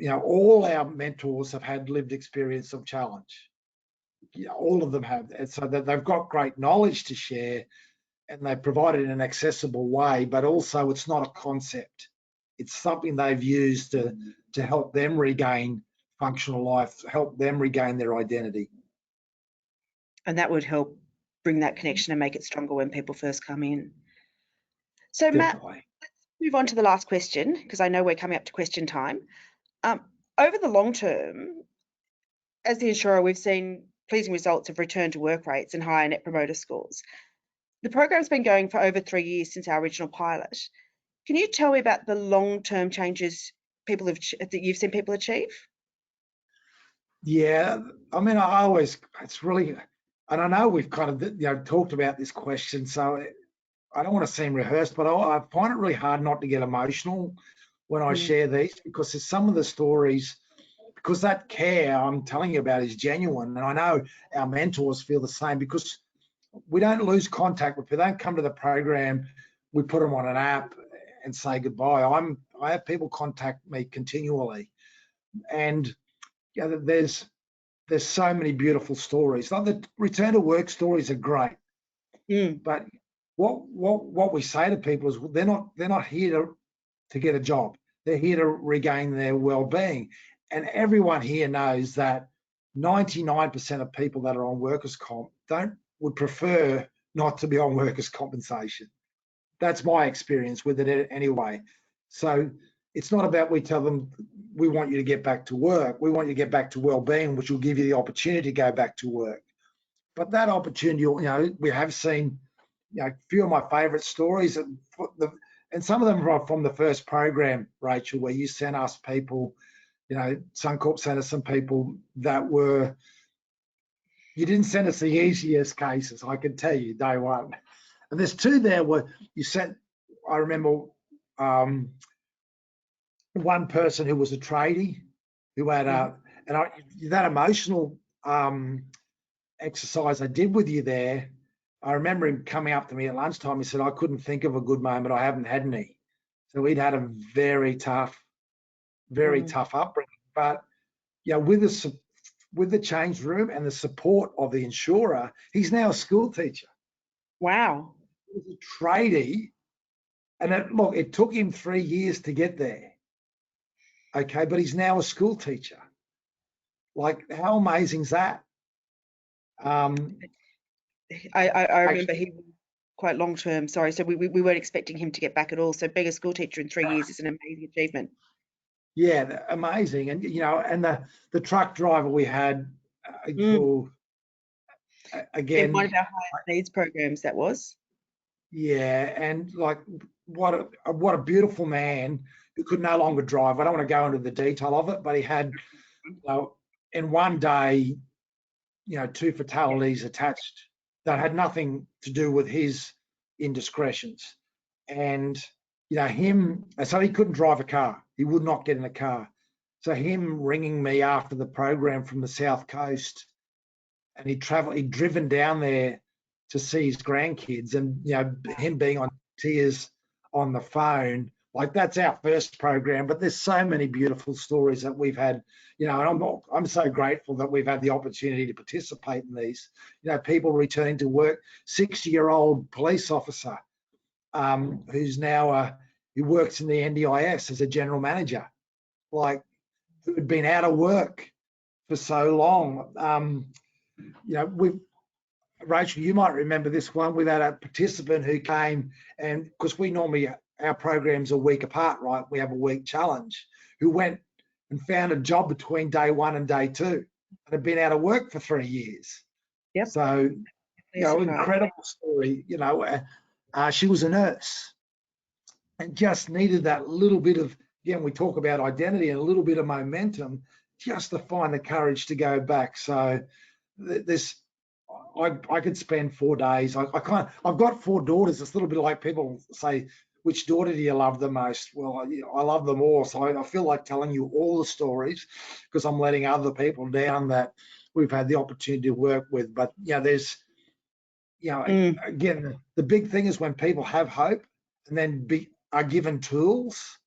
all our mentors have had lived experience of challenge. All of them have, and so that they've got great knowledge to share, and they provide it in an accessible way, but also it's not a concept. It's something they've used to help them regain functional life, help them regain their identity.
And that would help bring that connection and make it stronger when people first come in. So
Definitely.
Matt, let's move on to the last question, because I know we're coming up to question time. Over the long term, as the insurer, we've seen pleasing results of return to work rates and higher net promoter scores. The program's been going for over 3 years since our original pilot. Can you tell me about the long-term changes that you've seen people achieve?
Yeah, I mean, it's really, and I know we've kind of, talked about this question, so I don't want to seem rehearsed, but I find it really hard not to get emotional when I share these, because there's some of the stories, because that care I'm telling you about is genuine, and I know our mentors feel the same, because we don't lose contact. If they don't come to the program, we put them on an app and say goodbye. I have people contact me continually, and there's so many beautiful stories. Like the return to work stories are great, but what we say to people is they're not here to get a job. They're here to regain their well-being, and everyone here knows that 99% of people that are on workers' comp would prefer not to be on workers' compensation. That's my experience with it anyway. So it's not about we tell them we want you to get back to work. We want you to get back to well-being, which will give you the opportunity to go back to work. But that opportunity, we have seen, a few of my favourite stories, and some of them are from the first program, Rachel, where you sent us people, Suncorp sent us some people that were, you didn't send us the easiest cases, I can tell you, day one. And there's two there where you sent, I remember one person who was a tradie who had that emotional exercise I did with you there. I remember him coming up to me at lunchtime. He said, I couldn't think of a good moment. I haven't had any. So he'd had a very tough upbringing. But with the change room and the support of the insurer, he's now a school teacher.
Wow.
He was a tradie, and it took him 3 years to get there. Okay, but he's now a school teacher. Like, how amazing is that?
I remember he was quite long term. Sorry, so we weren't expecting him to get back at all. So being a school teacher in 3 years is an amazing achievement.
Yeah, amazing. And and the truck driver we had for again,
one of our highest needs programs that was.
Yeah, and like what a beautiful man who could no longer drive. I don't want to go into the detail of it, but he had in one day, 2 fatalities attached that had nothing to do with his indiscretions. And so he couldn't drive a car. He would not get in a car. So him ringing me after the program from the South Coast, and he'd driven down there to see his grandkids, and him being on tears on the phone, like, that's our first program. But there's so many beautiful stories that we've had, and I'm so grateful that we've had the opportunity to participate in these. People returning to work. 60-year-old police officer who's now he works in the NDIS as a general manager, like, who had been out of work for so long. Rachel, you might remember this one. We've had a participant who came, and because our programs are a week apart, right? We have a week challenge, who went and found a job between day 1 and day 2 and had been out of work for 3 years.
Yep.
So, incredible story. She was a nurse and just needed that little bit of, again, we talk about identity and a little bit of momentum just to find the courage to go back. So I could spend 4 days. I've got 4 daughters. It's a little bit like people say, which daughter do you love the most? Well, I love them all. So I feel like telling you all the stories because I'm letting other people down that we've had the opportunity to work with. But there's, again, the big thing is when people have hope and then are given tools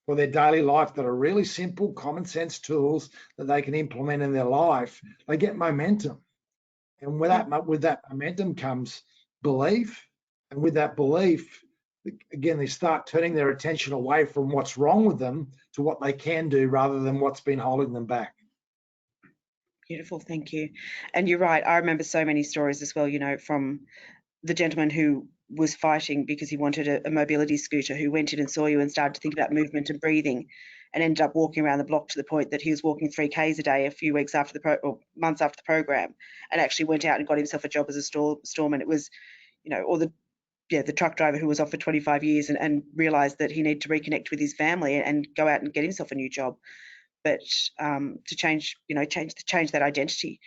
for their daily life that are really simple, common sense tools that they can implement in their life, they get momentum. And with that momentum comes belief. And with that belief, again, they start turning their attention away from what's wrong with them to what they can do rather than what's been holding them back.
Beautiful, thank you. And you're right, I remember so many stories as well, from the gentleman who was fighting because he wanted a mobility scooter, who went in and saw you and started to think about movement and breathing, and ended up walking around the block to the point that he was walking 3Ks a day a few weeks after or months after the program, and actually went out and got himself a job as a storeman. It was, or the truck driver who was off for 25 years and realised that he needed to reconnect with his family and go out and get himself a new job. But to change that identity.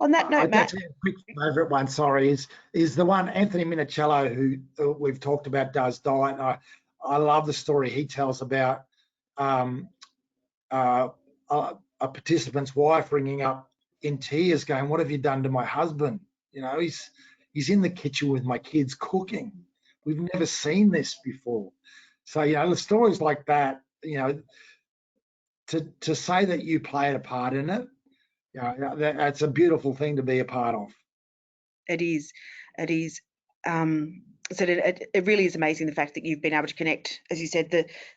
On that note, Matt,
a quick favourite one, sorry, is the one Anthony Minicello, who we've talked about, does diet. I love the story he tells about a participant's wife ringing up in tears, going, "What have you done to my husband? He's in the kitchen with my kids cooking. We've never seen this before." So the stories like that, to say that you played a part in it, that's a beautiful thing to be a part of.
It is. So it really is amazing, the fact that you've been able to connect, as you said,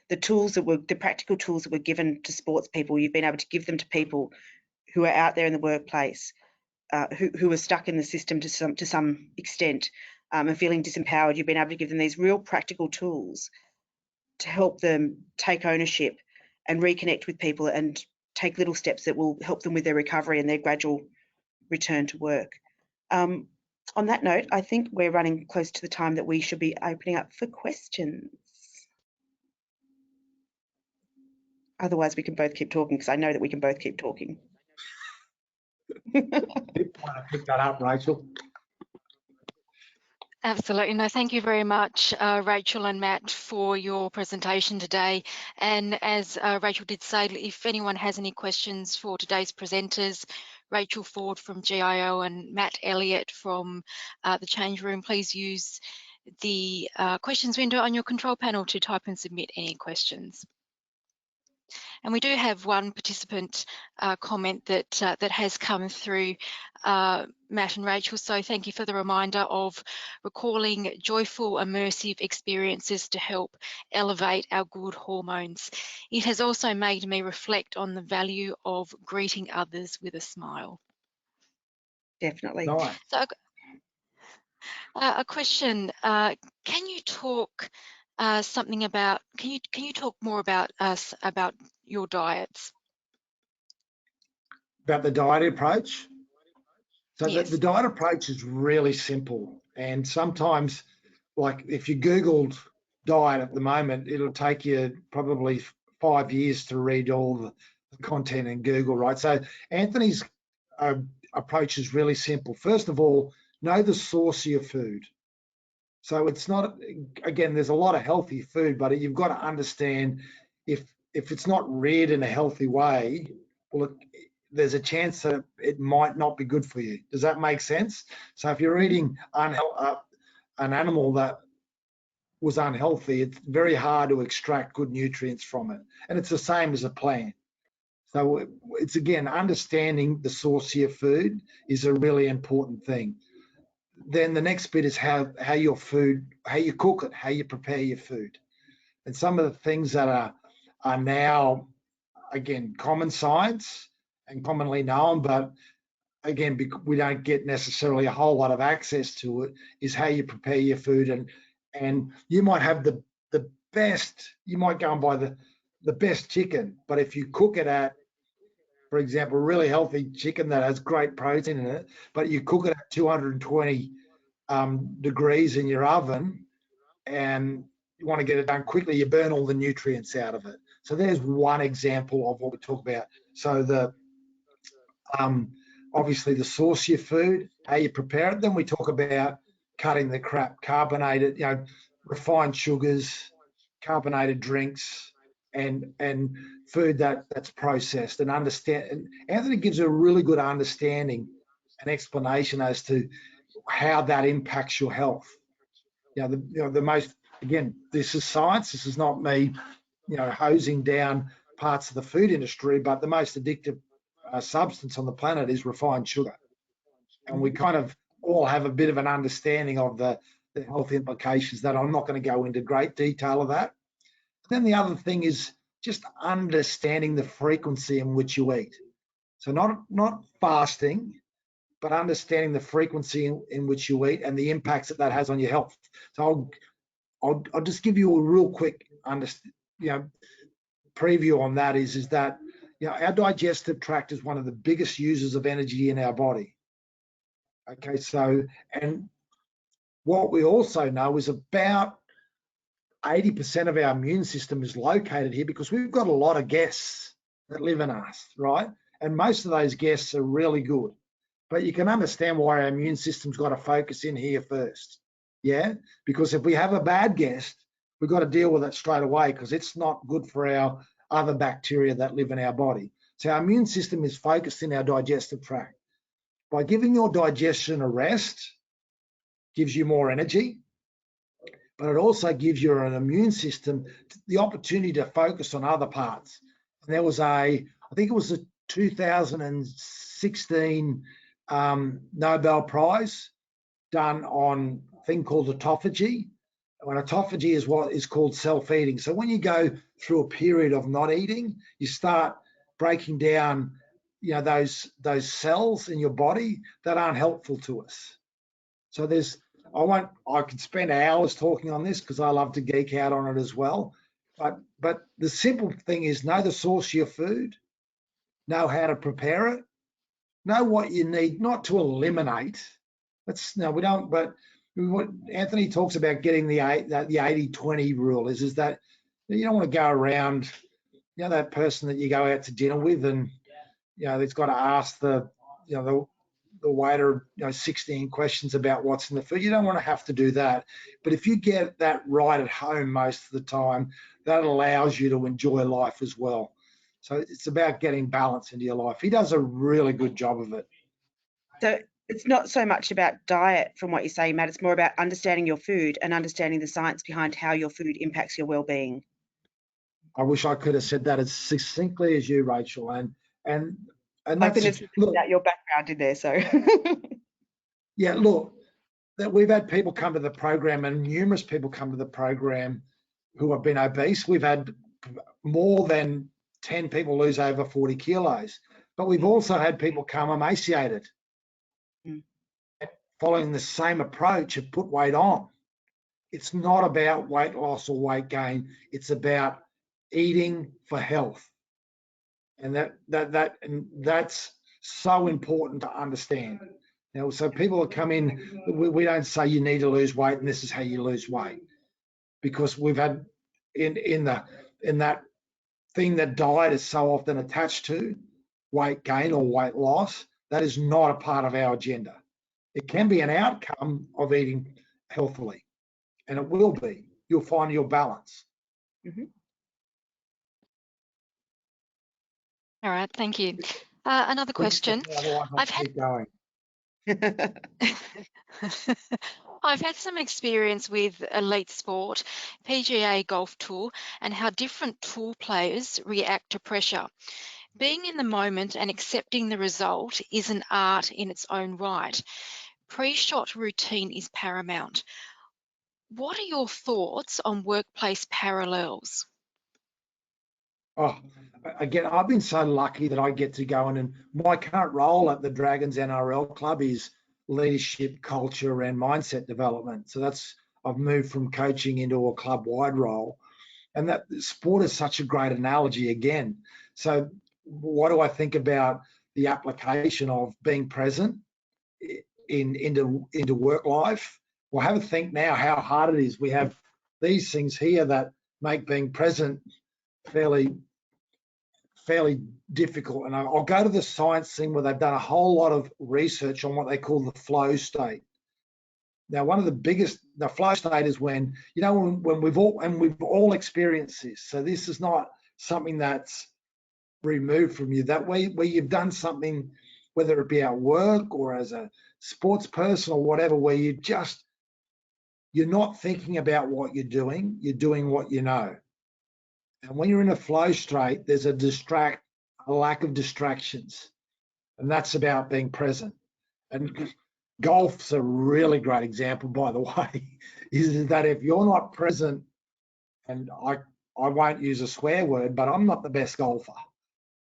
the tools the practical tools that were given to sports people. You've been able to give them to people who are out there in the workplace, who are stuck in the system to some extent, and feeling disempowered. You've been able to give them these real practical tools to help them take ownership and reconnect with people and take little steps that will help them with their recovery and their gradual return to work. On that note, I think we're running close to the time that we should be opening up for questions. Otherwise, we can both keep talking, because I know that we can both keep talking.
Pick that up, Rachel.
Absolutely. No, thank you very much, Rachael and Matt, for your presentation today. And as Rachael did say, if anyone has any questions for today's presenters, Rachael Ford from GIO and Matt Elliott from the Change Room, please use the questions window on your control panel to type and submit any questions. And we do have one participant comment that has come through, Matt and Rachel. So thank you for the reminder of recalling joyful, immersive experiences to help elevate our good hormones. It has also made me reflect on the value of greeting others with a smile.
Definitely.
Nice.
So a question, can you talk something about, can you talk more about your diets?
About the diet approach? So
Yes.
the diet approach is really simple. And sometimes, like if you Googled diet at the moment, it'll take you probably 5 years to read all the content in Google, right? So Anthony's approach is really simple. First of all, know the source of your food. So it's not, again, there's a lot of healthy food, but you've got to understand if it's not reared in a healthy way, well, there's a chance that it might not be good for you. Does that make sense? So if you're eating an animal that was unhealthy, it's very hard to extract good nutrients from it. And it's the same as a plant. So it's, again, understanding the source of your food is a really important thing. Then the next bit is how your food, how you cook it, how you prepare your food. And some of the things that are now, again, common science and commonly known, but again, we don't get necessarily a whole lot of access to it, is how you prepare your food. And you might have the best, you might go and buy the best chicken, but if you cook it at, for example, really healthy chicken that has great protein in it, but you cook it at 220 degrees in your oven and you want to get it done quickly, you burn all the nutrients out of it. So there's one example of what we talk about. So the obviously the source of your food, how you prepare it. Then we talk about cutting the crap, carbonated, refined sugars, carbonated drinks, and food that's processed. And understand. And Anthony gives a really good understanding and explanation as to how that impacts your health. The most, again, this is science. This is not me, hosing down parts of the food industry, but the most addictive substance on the planet is refined sugar. And we kind of all have a bit of an understanding of the health implications that I'm not going to go into great detail of that. Then the other thing is just understanding the frequency in which you eat. So not fasting, but understanding the frequency in which you eat and the impacts that has on your health. So I'll just give you a real quick preview on that is that our digestive tract is one of the biggest users of energy in our body. Okay, so, and what we also know is about 80% of our immune system is located here because we've got a lot of guests that live in us, right? And most of those guests are really good. But you can understand why our immune system's got to focus in here first, yeah? Because if we have a bad guest, we've got to deal with it straight away because it's not good for our other bacteria that live in our body. So our immune system is focused in our digestive tract. By giving your digestion a rest, gives you more energy, but it also gives your immune system the opportunity to focus on other parts. And there was I think it was a 2016 Nobel Prize done on a thing called autophagy. And autophagy is what is called self-eating. So when you go through a period of not eating, you start breaking down, those cells in your body that aren't helpful to us. So I could spend hours talking on this because I love to geek out on it as well. But the simple thing is know the source of your food, know how to prepare it, know what you need, not to eliminate. We don't, but what Anthony talks about getting the 80-20 rule is that you don't want to go around, that person that you go out to dinner with and, it's got to ask the waiter, 16 questions about what's in the food. You don't want to have to do that. But if you get that right at home most of the time, that allows you to enjoy life as well. So it's about getting balance into your life. He does a really good job of it.
So it's not so much about diet from what you say, Matt. It's more about understanding your food and understanding the science behind how your food impacts your well-being.
I wish I could have said that as succinctly as you, Rachel. And
I
that's
couldn't have
look,
out your background in there, so.
yeah, look, that we've had people come to the program, and numerous people come to the program who have been obese. We've had more than 10 people lose over 40 kilos, but we've also had people come emaciated, following the same approach and put weight on. It's not about weight loss or weight gain. It's about eating for health. And that's so important to understand. Now, so people that come in, we don't say you need to lose weight and this is how you lose weight, because we've had in that thing that diet is so often attached to, weight gain or weight loss, that is not a part of our agenda. It can be an outcome of eating healthily, and it will be. You'll find your balance.
Mm-hmm.
All right, thank you. Another question.
Otherwise, I'll keep going.
I've had some experience with elite sport, PGA Golf Tour, and how different tour players react to pressure. Being in the moment and accepting the result is an art in its own right. Pre-shot routine is paramount. What are your thoughts on workplace parallels?
Oh, again, I've been so lucky that I get to go in, and my current role at the Dragons NRL club is leadership, culture, and mindset development. So I've moved from coaching into a club-wide role, and that sport is such a great analogy again. So what do I think about the application of being present into work life? Well, have a think now how hard it is. We have these things here that make being present fairly difficult. And I'll go to the science thing where they've done a whole lot of research on what they call the flow state. Now, one of the flow state is when we've all experienced this. So this is not something that's removed from you. That way, where you've done something, whether it be at work or as a sports person or whatever, where you're not thinking about what you're doing what you know. And when you're in a flow state, there's a lack of distractions. And that's about being present. And golf's a really great example, by the way, is that if you're not present, and I won't use a swear word, but I'm not the best golfer.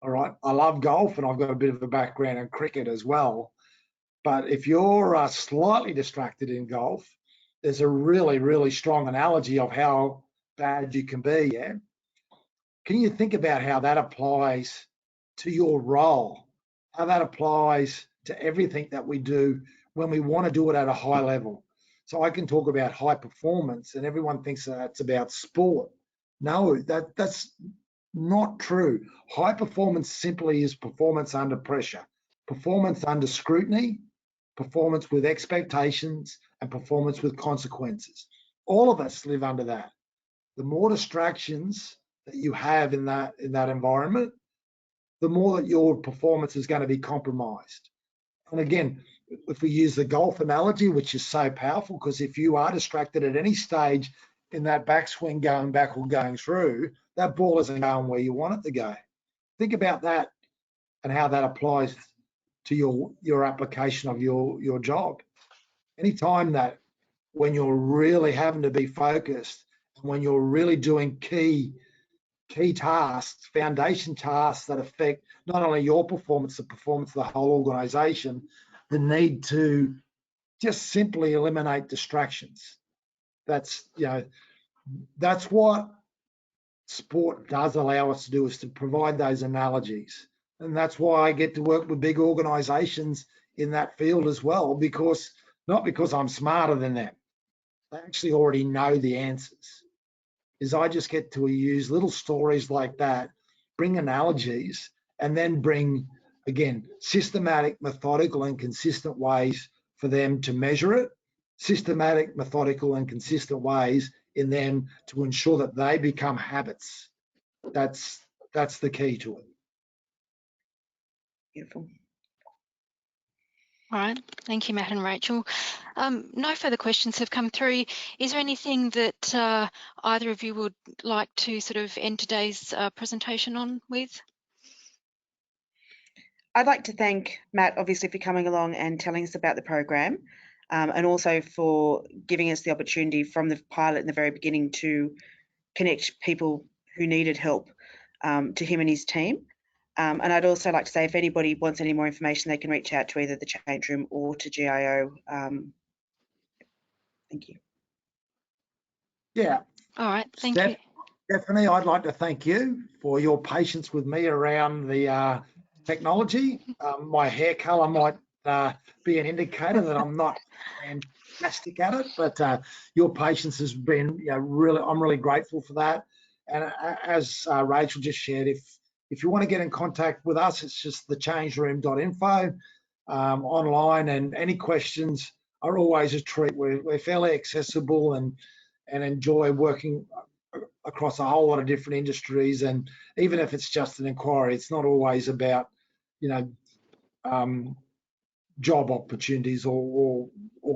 All right. I love golf and I've got a bit of a background in cricket as well. But if you're slightly distracted in golf, there's a really, really strong analogy of how bad you can be. Yeah. Can you think about how that applies to your role, how that applies to everything that we do when we want to do it at a high level? So I can talk about high performance and everyone thinks that's about sport. No, that's not true. High performance simply is performance under pressure, performance under scrutiny, performance with expectations, and performance with consequences. All of us live under that. The more distractions that you have in that environment, the more that your performance is going to be compromised. And again, if we use the golf analogy, which is so powerful, because if you are distracted at any stage in that backswing going back or going through, that ball isn't going where you want it to go. Think about that and how that applies to your application of your job. Anytime that when you're really having to be focused and when you're really doing key tasks, foundation tasks that affect not only your performance, the performance of the whole organization, the need to just simply eliminate distractions. That's what sport does allow us to do, is to provide those analogies. And that's why I get to work with big organizations in that field as well, not because I'm smarter than them. They actually already know the answers. Is I just get to use little stories like that, bring analogies, and then bring, again, systematic, methodical, and consistent ways for them to measure it, systematic, methodical, and consistent ways in them to ensure that they become habits. That's the key to it.
Beautiful.
All right, thank you, Matt and Rachel. No further questions have come through. Is there anything that either of you would like to sort of end today's presentation on with?
I'd like to thank Matt, obviously, for coming along and telling us about the program, and also for giving us the opportunity from the pilot in the very beginning to connect people who needed help to him and his team. And I'd also like to say, if anybody wants any more information, they can reach out to either the Change Room or to GIO. Thank you.
Yeah.
All right, thank you.
Stephanie, I'd like to thank you for your patience with me around the technology. My hair colour might be an indicator that I'm not fantastic at it, but your patience has been, really, I'm really grateful for that. And as Rachel just shared, if you want to get in contact with us, it's just thechangeroom.info online, and any questions are always a treat. We're fairly accessible and enjoy working across a whole lot of different industries. And even if it's just an inquiry, it's not always about, job opportunities or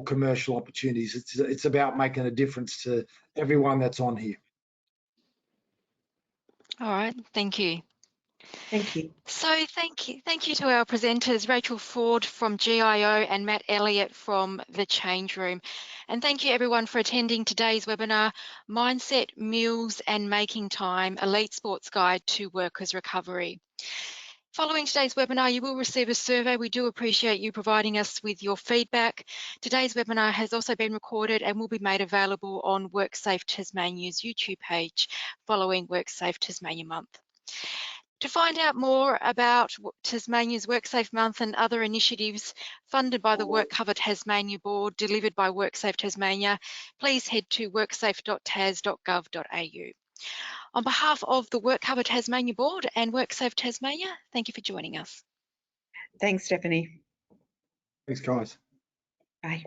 commercial opportunities. It's about making a difference to everyone that's on here.
All right, thank you.
Thank you.
So thank you to our presenters, Rachael Ford from GIO and Matt Elliott from the Change Room. And thank you everyone for attending today's webinar, Mindset, Meals and Making Time, Elite Sports Guide to Workers' Recovery. Following today's webinar, you will receive a survey. We do appreciate you providing us with your feedback. Today's webinar has also been recorded and will be made available on WorkSafe Tasmania's YouTube page following WorkSafe Tasmania Month. To find out more about Tasmania's WorkSafe Month and other initiatives funded by the WorkCover Tasmania Board delivered by WorkSafe Tasmania, please head to worksafe.tas.gov.au. On behalf of the WorkCover Tasmania Board and WorkSafe Tasmania, thank you for joining us.
Thanks, Stephanie.
Thanks, guys.
Bye.